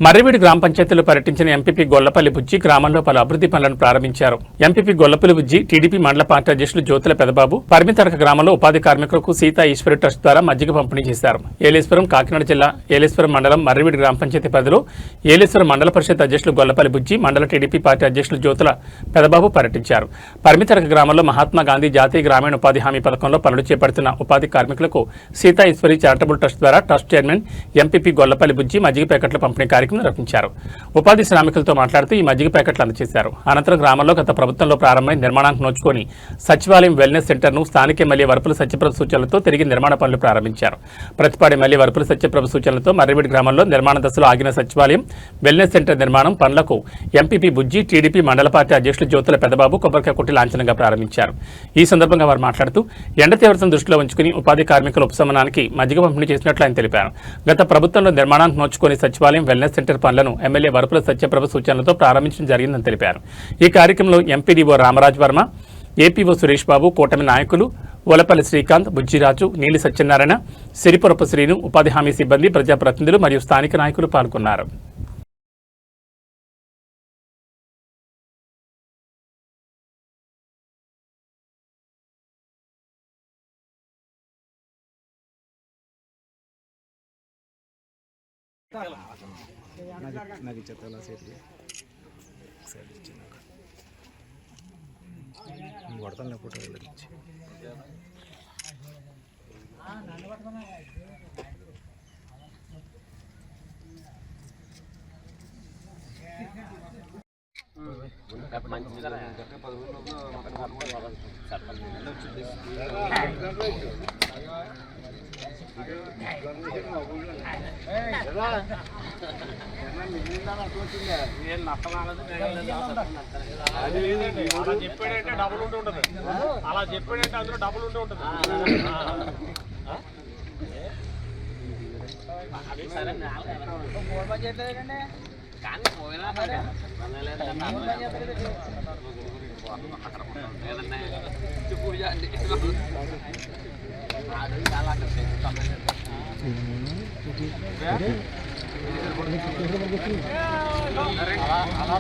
మర్రివీడి గ్రామ పంచాయతీలో పర్యటించిన ఎంపీపీ గొల్లపల్లి బుజ్జి గ్రామంలో పలు అభివృద్ధి పనులను ప్రారంభించారు. ఎంపీపీ గొల్లపల్లి బుజ్జి టీడీపీ మండల పార్టీ అధ్యక్షులు జ్యోతుల పెదబాబు పరిమితడక గ్రామంలో ఉపాధి కార్మికులకు సీతా ఈశ్వరి ట్రస్ట్ ద్వారా మజ్జిగ పంపిణీ చేశారు. ఏలేశ్వరం కాకినాడ జిల్లా ఏలేశ్వరం మండలం మర్రివీడి గ్రామ పంచాయతీ పరిధిలో ఏలేశ్వరం మండల పరిషత్ అధ్యక్షులు గొల్లపల్లి బుజ్జి మండల టీడీపీ పార్టీ అధ్యక్షులు జ్యోతుల పెదబాబు పర్యటించారు. పరిమితడక గ్రామంలో మహాత్మా గాంధీ జాతీయ గ్రామీణ ఉపాధి హామీ పథకంలో పనులు చేపడుతున్న ఉపాధి కార్మికులకు సీతా ఈశ్వరి చారిటబుల్ ట్రస్ట్ ద్వారా ట్రస్ట్ చైర్మన్ ఎంపీపీ గొల్లపల్లి బుజ్జి మజ్జిగ ప్యాకెట్ల పంపిణీ కార్యక్రమం నిర్వహించారు. ఉపాధి శ్రామికులతో మాట్లాడుతూ ఈ మజ్జిగ ప్యాకెట్లు అందజేశారు. అనంతరం గ్రామంలో గత ప్రభుత్వంలో ప్రారంభమైన నిర్మాణానికి నోచుకొని సచివాలయం వెల్నెస్ సెంటర్ను స్థానిక ఎమ్మెల్యే వరపుల సత్యప్రభ సూచనలతో తిరిగి నిర్మాణ పనులు ప్రారంభించారు. ప్రతిపాడు ఎమ్మెల్యే వరపుల సత్యప్రభ సూచనలతో మర్రివీడి గ్రామంలో నిర్మాణ దశలో ఆగిన సచివాలయం వెల్నెస్ సెంటర్ నిర్మాణం పనులకు ఎంపీపీ బుజ్జి టీడీపీ మండల పార్టీ అధ్యక్షులు జ్యోతుల పెదబాబు కొబ్బరికాయ కొట్టి లాంఛనంగా ప్రారంభించారు. ఈ సందర్భంగా వారు మాట్లాడుతూ ఎండ తీవ్రతను దృష్టిలో ఉంచుకుని ఉపాధి కార్మికుల ఉపశమనానికి మజ్జిగ పంపిణీ చేసినట్లు ఆయన తెలిపారు. గత ప్రభుత్వంలో నిర్మాణానికి నోచుకొని సచివాలయం వెల్నెస్ సెంటర్ పనులను ఎమ్మెల్యే వరపుల సత్యప్రభ సూచనలతో ప్రారంభించడం జరిగిందని తెలిపారు. ఈ కార్యక్రమంలో ఎంపీడీఓ రామరాజ్ వర్మ, ఏపీఓ సురేష్ బాబు, కూటమి నాయకులు ఓలపల్లి శ్రీకాంత్, బుజ్జిరాజు, నీలి సత్యనారాయణ, సిరిపురపు శ్రీను, ఉపాధి హామీ సిబ్బంది, ప్రజాప్రతినిధులు మరియు స్థానిక నాయకులు పాల్గొన్నారు. అలా చెప్పాడంటే అందులో డబుల్ ఉండి ఉంటుంది. కానీ పోయినా పూజ అండి చాలా అలా